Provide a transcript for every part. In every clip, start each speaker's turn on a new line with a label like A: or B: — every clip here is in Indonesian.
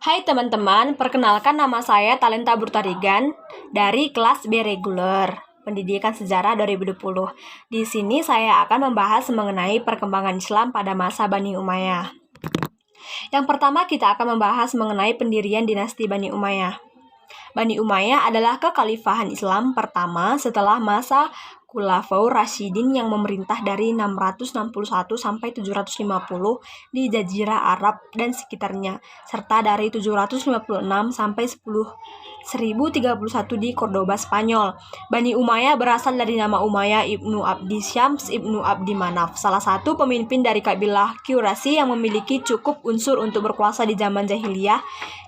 A: Hai teman-teman, perkenalkan nama saya Talenta Burtarigan dari kelas B reguler Pendidikan Sejarah 2020. Di sini saya akan membahas mengenai perkembangan Islam pada masa Bani Umayyah. Yang pertama kita akan membahas mengenai pendirian dinasti Bani Umayyah. Bani Umayyah adalah kekhalifahan Islam pertama setelah masa Khulafaur Rasyidin yang memerintah dari 661 sampai 750 di Jazirah Arab dan sekitarnya, serta dari 756 sampai 1031 di Cordoba, Spanyol. Bani Umayyah berasal dari nama Umayyah ibnu Abdi Syams ibnu Abdi Manaf, salah satu pemimpin dari kabilah Quraisy yang memiliki cukup unsur untuk berkuasa di zaman jahiliyah,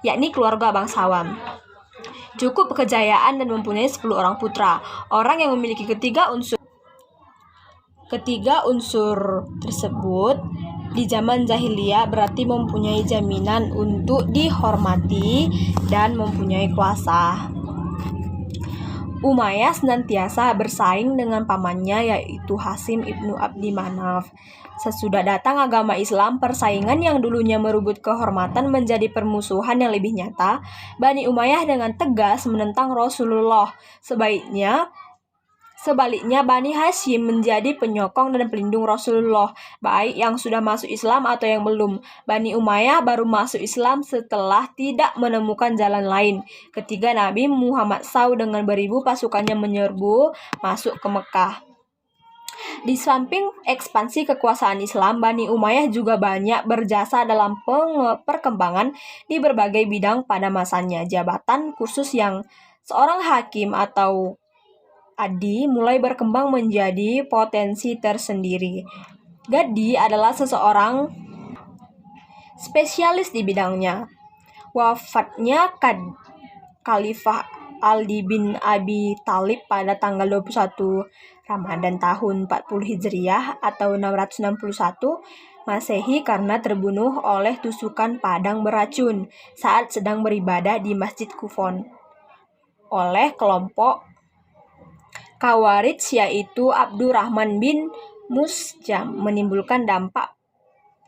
A: yakni keluarga bangsawan. Cukup kejayaan dan mempunyai 10 orang putra. Orang yang memiliki ketiga unsur tersebut di zaman jahiliyah berarti mempunyai jaminan untuk dihormati dan mempunyai kuasa. Umayyah senantiasa bersaing dengan pamannya yaitu Hasim ibnu Abdi Manaf. Sesudah datang agama Islam, persaingan yang dulunya merebut kehormatan menjadi permusuhan yang lebih nyata. Bani Umayyah dengan tegas menentang Rasulullah. Sebaliknya Bani Hashim menjadi penyokong dan pelindung Rasulullah, baik yang sudah masuk Islam atau yang belum. Bani Umayyah baru masuk Islam setelah tidak menemukan jalan lain. Ketika Nabi Muhammad SAW dengan beribu pasukannya menyerbu masuk ke Mekah. Di samping ekspansi kekuasaan Islam, Bani Umayyah juga banyak berjasa dalam perkembangan di berbagai bidang pada masanya. Jabatan kursus yang seorang hakim atau Adi mulai berkembang menjadi potensi tersendiri. Gadi adalah seseorang spesialis di bidangnya. Wafatnya Khalifah Ali bin Abi Thalib pada tanggal 21 Ramadan tahun 40 Hijriah atau 661 Masehi karena terbunuh oleh tusukan padang beracun saat sedang beribadah di Masjid Kufon oleh kelompok Khawarij yaitu Abdurrahman bin Musjam, menimbulkan dampak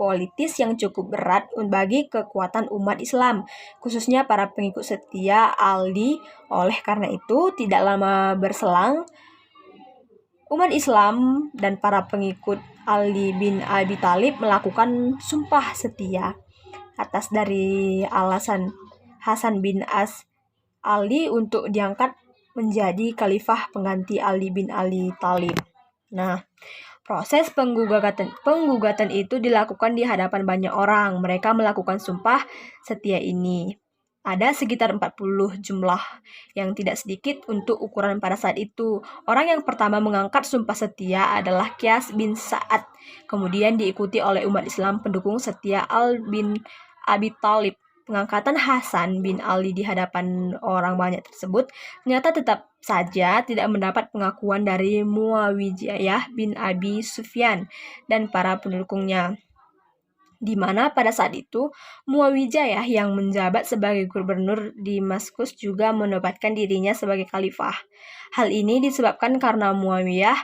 A: politis yang cukup berat bagi kekuatan umat Islam, khususnya para pengikut setia Ali. Oleh karena itu, tidak lama berselang, umat Islam dan para pengikut Ali bin Abi Thalib melakukan sumpah setia atas dari alasan Hasan bin As Ali untuk diangkat menjadi khalifah pengganti Ali bin Abi Thalib. Nah, proses penggugatan itu dilakukan di hadapan banyak orang. Mereka melakukan sumpah setia ini. Ada sekitar 40 jumlah yang tidak sedikit untuk ukuran pada saat itu. Orang yang pertama mengangkat sumpah setia adalah Qais bin Sa'ad. Kemudian diikuti oleh umat Islam pendukung setia Ali bin Abi Thalib. Pengangkatan Hasan bin Ali di hadapan orang banyak tersebut ternyata tetap saja tidak mendapat pengakuan dari Muawiyah bin Abi Sufyan dan para pendukungnya, di mana pada saat itu Muawiyah yang menjabat sebagai gubernur di Damaskus juga menobatkan dirinya sebagai khalifah. Hal ini disebabkan karena Muawiyah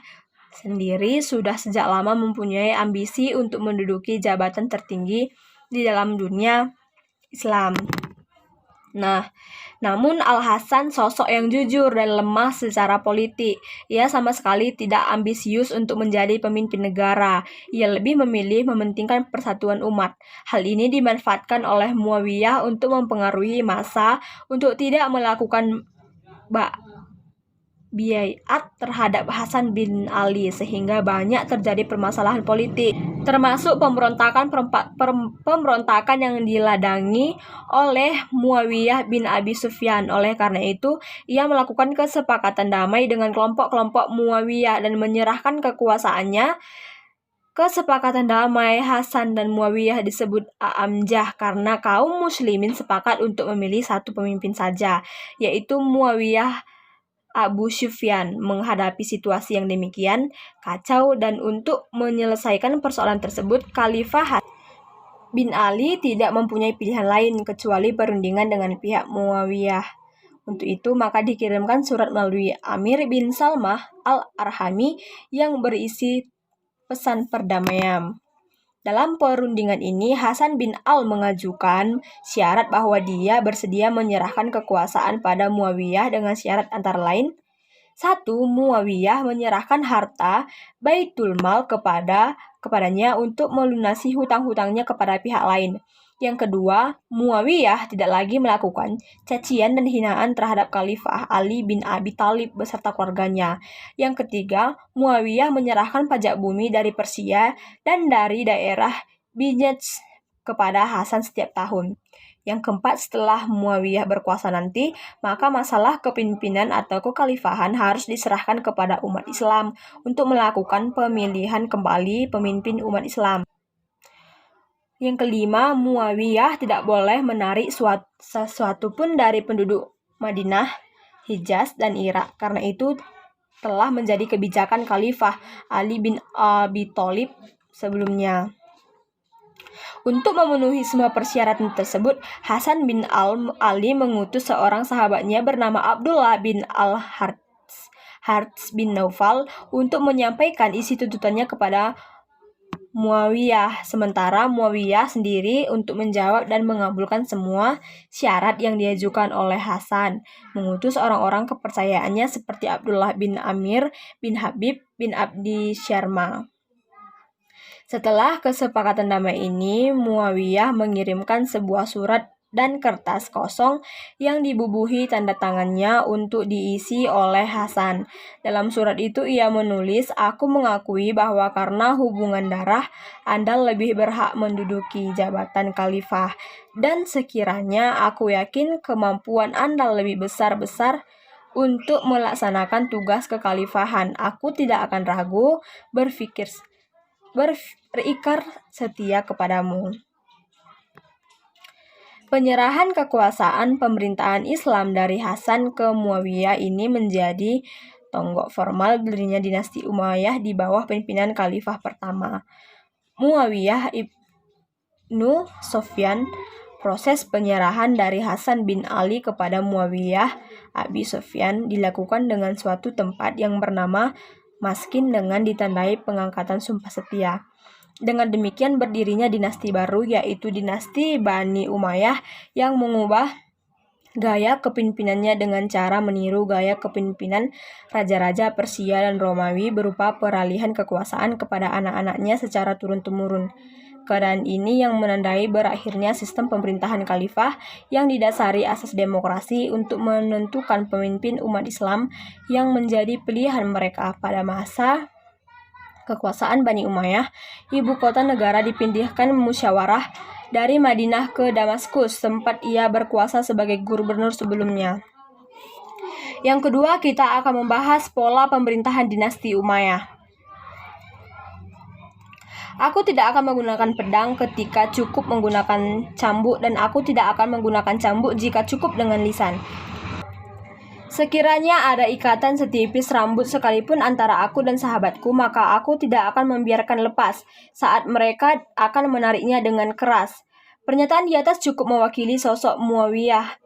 A: sendiri sudah sejak lama mempunyai ambisi untuk menduduki jabatan tertinggi di dalam dunia Islam. Namun Al-Hasan sosok yang jujur dan lemah secara politik. Ia sama sekali tidak ambisius untuk menjadi pemimpin negara. Ia lebih memilih mementingkan persatuan umat. Hal ini dimanfaatkan oleh Muawiyah untuk mempengaruhi massa untuk tidak melakukan baiat terhadap Hasan bin Ali sehingga banyak terjadi permasalahan politik, termasuk pemberontakan yang diladangi oleh Muawiyah bin Abi Sufyan. Oleh karena itu, ia melakukan kesepakatan damai dengan kelompok-kelompok Muawiyah dan menyerahkan kekuasaannya. Kesepakatan damai Hasan dan Muawiyah disebut A'amjah karena kaum muslimin sepakat untuk memilih satu pemimpin saja, yaitu Muawiyah Abu Sufyan. Menghadapi situasi yang demikian kacau dan untuk menyelesaikan persoalan tersebut, Khalifah bin Ali tidak mempunyai pilihan lain kecuali perundingan dengan pihak Muawiyah. Untuk itu, maka dikirimkan surat melalui Amir bin Salmah al-Arhami yang berisi pesan perdamaian. Dalam perundingan ini, Hasan bin Al mengajukan syarat bahwa dia bersedia menyerahkan kekuasaan pada Muawiyah dengan syarat antara lain: 1. Muawiyah menyerahkan harta Baitul Mal kepadanya untuk melunasi hutang-hutangnya kepada pihak lain. Yang kedua, Muawiyah tidak lagi melakukan cacian dan hinaan terhadap Khalifah Ali bin Abi Thalib beserta keluarganya. Yang ketiga, Muawiyah menyerahkan pajak bumi dari Persia dan dari daerah Bijaz kepada Hasan setiap tahun. Yang keempat, setelah Muawiyah berkuasa nanti, maka masalah kepemimpinan atau kekhalifahan harus diserahkan kepada umat Islam untuk melakukan pemilihan kembali pemimpin umat Islam. Yang kelima, Muawiyah tidak boleh menarik sesuatu pun dari penduduk Madinah, Hijaz, dan Irak. Karena itu telah menjadi kebijakan Khalifah Ali bin Abi Thalib sebelumnya. Untuk memenuhi semua persyaratan tersebut, Hasan bin Ali mengutus seorang sahabatnya bernama Abdullah bin Harts bin Naufal untuk menyampaikan isi tuntutannya kepada Muawiyah. Sementara Muawiyah sendiri untuk menjawab dan mengabulkan semua syarat yang diajukan oleh Hasan, mengutus orang-orang kepercayaannya seperti Abdullah bin Amir bin Habib bin Abdi Syarma. Setelah kesepakatan damai ini, Muawiyah mengirimkan sebuah surat dan kertas kosong yang dibubuhi tanda tangannya untuk diisi oleh Hasan. Dalam surat itu ia menulis, "Aku mengakui bahwa karena hubungan darah, Anda lebih berhak menduduki jabatan khalifah. Dan sekiranya aku yakin kemampuan Anda lebih besar-besar untuk melaksanakan tugas kekhalifahan, aku tidak akan ragu berikrar setia kepadamu." Penyerahan kekuasaan pemerintahan Islam dari Hasan ke Muawiyah ini menjadi tonggak formal berdirinya dinasti Umayyah di bawah pimpinan Khalifah pertama, Muawiyah ibnu Sofyan. Proses penyerahan dari Hasan bin Ali kepada Muawiyah Abi Sofyan dilakukan dengan suatu tempat yang bernama Maskin dengan ditandai pengangkatan sumpah setia. Dengan demikian berdirinya dinasti baru, yaitu dinasti Bani Umayyah, yang mengubah gaya kepemimpinannya dengan cara meniru gaya kepemimpinan raja-raja Persia dan Romawi berupa peralihan kekuasaan kepada anak-anaknya secara turun-temurun. Keadaan ini yang menandai berakhirnya sistem pemerintahan khalifah yang didasari asas demokrasi untuk menentukan pemimpin umat Islam yang menjadi pilihan mereka. Pada masa kekuasaan Bani Umayyah, ibu kota negara dipindahkan musyawarah dari Madinah ke Damaskus, tempat ia berkuasa sebagai gubernur sebelumnya. Yang kedua, kita akan membahas pola pemerintahan dinasti Umayyah. Aku tidak akan menggunakan pedang ketika cukup menggunakan cambuk, dan aku tidak akan menggunakan cambuk jika cukup dengan lisan. Sekiranya ada ikatan setipis rambut sekalipun antara aku dan sahabatku, maka aku tidak akan membiarkan lepas saat mereka akan menariknya dengan keras. Pernyataan di atas cukup mewakili sosok Muawiyah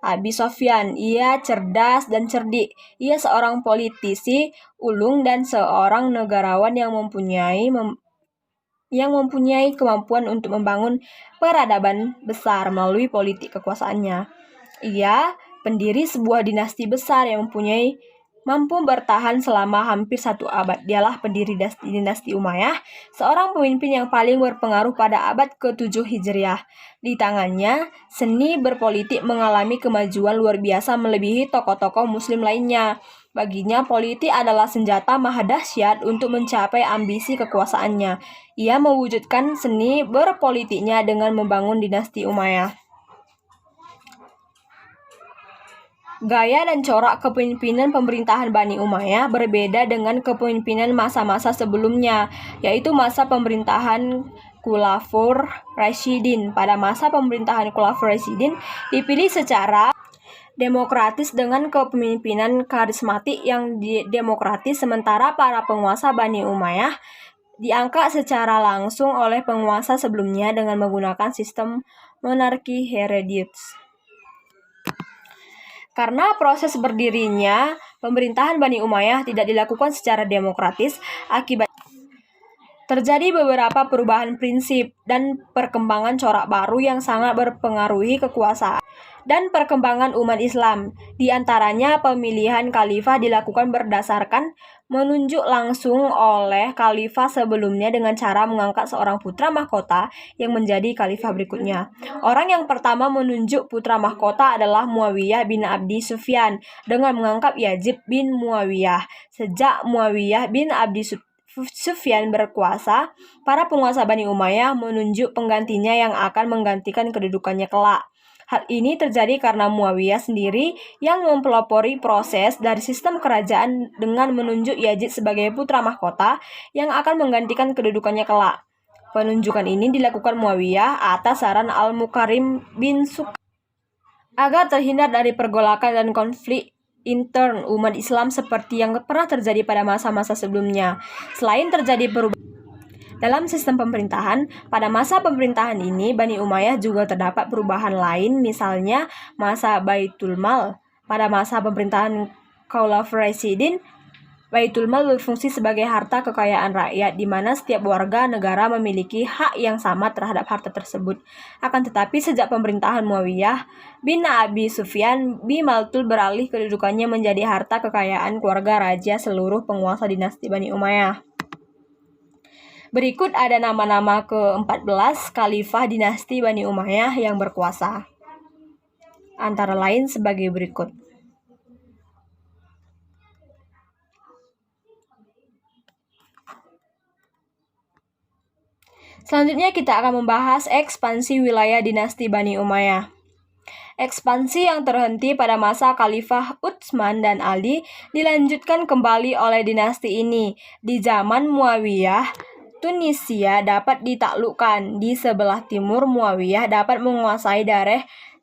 A: Abi Sofyan. Ia cerdas dan cerdik. Ia seorang politisi ulung dan seorang negarawan yang mempunyai kemampuan untuk membangun peradaban besar melalui politik kekuasaannya. Ia pendiri sebuah dinasti besar yang mampu bertahan selama hampir 1 abad. Dialah pendiri dinasti Umayyah, seorang pemimpin yang paling berpengaruh pada abad ke-7 Hijriah. Di tangannya, seni berpolitik mengalami kemajuan luar biasa melebihi tokoh-tokoh muslim lainnya. Baginya, politik adalah senjata maha dahsyat untuk mencapai ambisi kekuasaannya. Ia mewujudkan seni berpolitiknya dengan membangun dinasti Umayyah. Gaya dan corak kepemimpinan pemerintahan Bani Umayyah berbeda dengan kepemimpinan masa-masa sebelumnya, yaitu masa pemerintahan Khulafaur Rasyidin. Pada masa pemerintahan Khulafaur Rasyidin dipilih secara demokratis dengan kepemimpinan karismatik yang demokratis, sementara para penguasa Bani Umayyah diangkat secara langsung oleh penguasa sebelumnya dengan menggunakan sistem monarki hereditarius. Karena proses berdirinya pemerintahan Bani Umayyah tidak dilakukan secara demokratis, Terjadi beberapa perubahan prinsip dan perkembangan corak baru yang sangat berpengaruhi kekuasaan dan perkembangan umat Islam. Di antaranya, pemilihan khalifah dilakukan berdasarkan menunjuk langsung oleh khalifah sebelumnya dengan cara mengangkat seorang putra mahkota yang menjadi khalifah berikutnya. Orang yang pertama menunjuk putra mahkota adalah Muawiyah bin Abi Sufyan dengan mengangkat Yazid bin Muawiyah. Sejak Muawiyah bin Abi Sufyan berkuasa, para penguasa Bani Umayyah menunjuk penggantinya yang akan menggantikan kedudukannya kelak. Hal ini terjadi karena Muawiyah sendiri yang mempelopori proses dari sistem kerajaan dengan menunjuk Yazid sebagai putra mahkota yang akan menggantikan kedudukannya kelak. Penunjukan ini dilakukan Muawiyah atas saran Al-Mukarim bin Suk agar terhindar dari pergolakan dan konflik intern umat Islam seperti yang pernah terjadi pada masa-masa sebelumnya. Selain terjadi perubahan dalam sistem pemerintahan, pada masa pemerintahan ini, Bani Umayyah juga terdapat perubahan lain, misalnya masa Baitul Mal. Pada masa pemerintahan Khalifah Rasyidin, Baitul Mal berfungsi sebagai harta kekayaan rakyat, di mana setiap warga negara memiliki hak yang sama terhadap harta tersebut. Akan tetapi, sejak pemerintahan Muawiyah bin Abi Sufyan, Baitul beralih kedudukannya menjadi harta kekayaan keluarga raja seluruh penguasa dinasti Bani Umayyah. Berikut ada nama-nama ke-14 khalifah dinasti Bani Umayyah yang berkuasa. Antara lain sebagai berikut. Selanjutnya kita akan membahas ekspansi wilayah dinasti Bani Umayyah. Ekspansi yang terhenti pada masa Khalifah Utsman dan Ali dilanjutkan kembali oleh dinasti ini. Di zaman Muawiyah, Tunisia dapat ditaklukkan. Di sebelah timur, Muawiyah dapat menguasai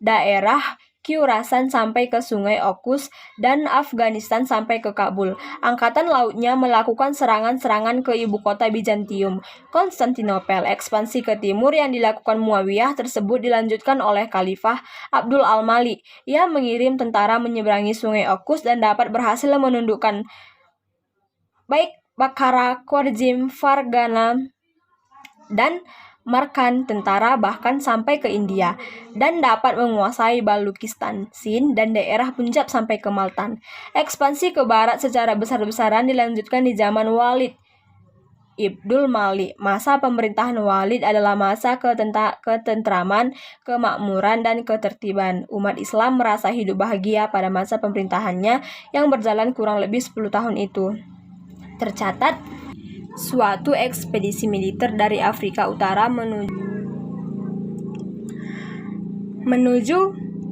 A: daerah Khurasan sampai ke Sungai Okus dan Afghanistan sampai ke Kabul. Angkatan lautnya melakukan serangan-serangan ke ibu kota Bizantium, Konstantinopel. Ekspansi ke timur yang dilakukan Muawiyah tersebut dilanjutkan oleh Khalifah Abdul Al-Malik. Ia mengirim tentara menyeberangi Sungai Okus dan dapat berhasil menundukkan baik Bakhara, Khwarizm, Fargana, dan Markan tentara bahkan sampai ke India, dan dapat menguasai Balukistan, Sind, dan daerah Punjab sampai ke Maltan. Ekspansi ke barat secara besar-besaran dilanjutkan di zaman Walid Ibnul Malik. Masa pemerintahan Walid adalah masa ketentraman, kemakmuran, dan ketertiban. Umat Islam merasa hidup bahagia pada masa pemerintahannya yang berjalan kurang lebih 10 tahun itu. Tercatat suatu ekspedisi militer dari Afrika Utara menuju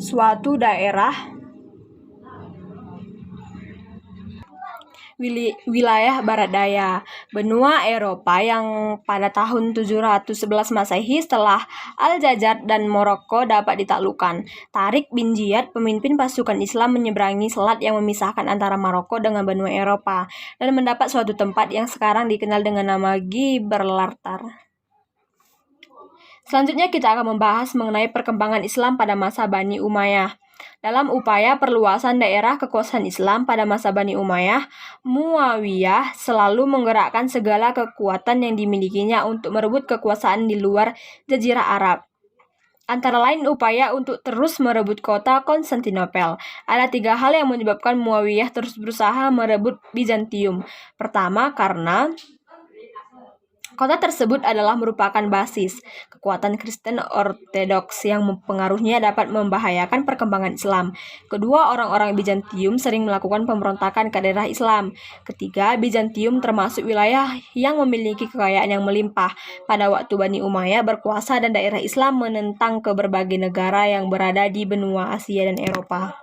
A: suatu daerah wilayah barat daya benua Eropa yang pada tahun 711 Masehi setelah Aljajar dan Maroko dapat ditaklukkan. Tarik bin Ziyad, pemimpin pasukan Islam, menyeberangi selat yang memisahkan antara Maroko dengan benua Eropa dan mendapat suatu tempat yang sekarang dikenal dengan nama Gibraltar. Selanjutnya kita akan membahas mengenai perkembangan Islam pada masa Bani Umayyah. Dalam upaya perluasan daerah kekuasaan Islam pada masa Bani Umayyah, Muawiyah selalu menggerakkan segala kekuatan yang dimilikinya untuk merebut kekuasaan di luar Jazirah Arab. Antara lain upaya untuk terus merebut kota Konstantinopel. Ada 3 hal yang menyebabkan Muawiyah terus berusaha merebut Bizantium. Pertama, karena kota tersebut adalah merupakan basis kekuatan Kristen Ortodoks yang pengaruhnya dapat membahayakan perkembangan Islam. Kedua, orang-orang Bizantium sering melakukan pemberontakan ke daerah Islam. Ketiga, Bizantium termasuk wilayah yang memiliki kekayaan yang melimpah. Pada waktu Bani Umayyah berkuasa dan daerah Islam menentang ke berbagai negara yang berada di benua Asia dan Eropa.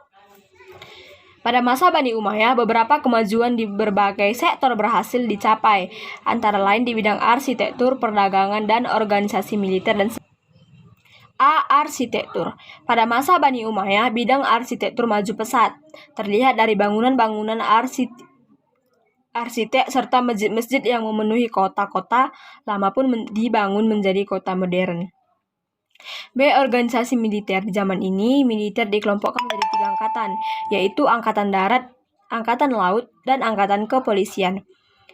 A: Pada masa Bani Umayyah, beberapa kemajuan di berbagai sektor berhasil dicapai, antara lain di bidang arsitektur, perdagangan, dan organisasi militer dan arsitektur. Pada masa Bani Umayyah, bidang arsitektur maju pesat, terlihat dari bangunan-bangunan arsitek serta masjid-masjid yang memenuhi kota-kota lama pun dibangun menjadi kota modern. B. Organisasi militer. Di zaman ini, militer dikelompokkan menjadi 3 angkatan, yaitu Angkatan Darat, Angkatan Laut, dan Angkatan Kepolisian.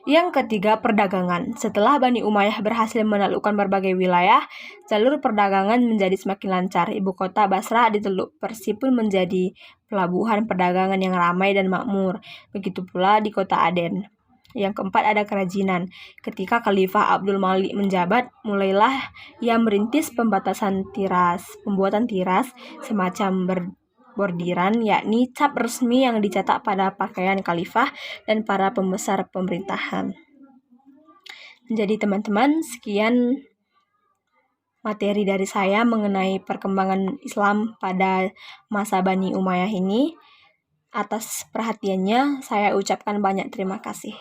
A: Yang ketiga, perdagangan. Setelah Bani Umayyah berhasil menaklukkan berbagai wilayah, jalur perdagangan menjadi semakin lancar. Ibu kota Basra di Teluk Persi pun menjadi pelabuhan perdagangan yang ramai dan makmur. Begitu pula di kota Aden. Yang keempat, ada kerajinan. Ketika Khalifah Abdul Malik menjabat, mulailah ia merintis pembuatan tiras semacam bordiran, yakni cap resmi yang dicetak pada pakaian khalifah dan para pembesar pemerintahan. Jadi teman-teman, sekian materi dari saya mengenai perkembangan Islam pada masa Bani Umayyah ini. Atas perhatiannya, saya ucapkan banyak terima kasih.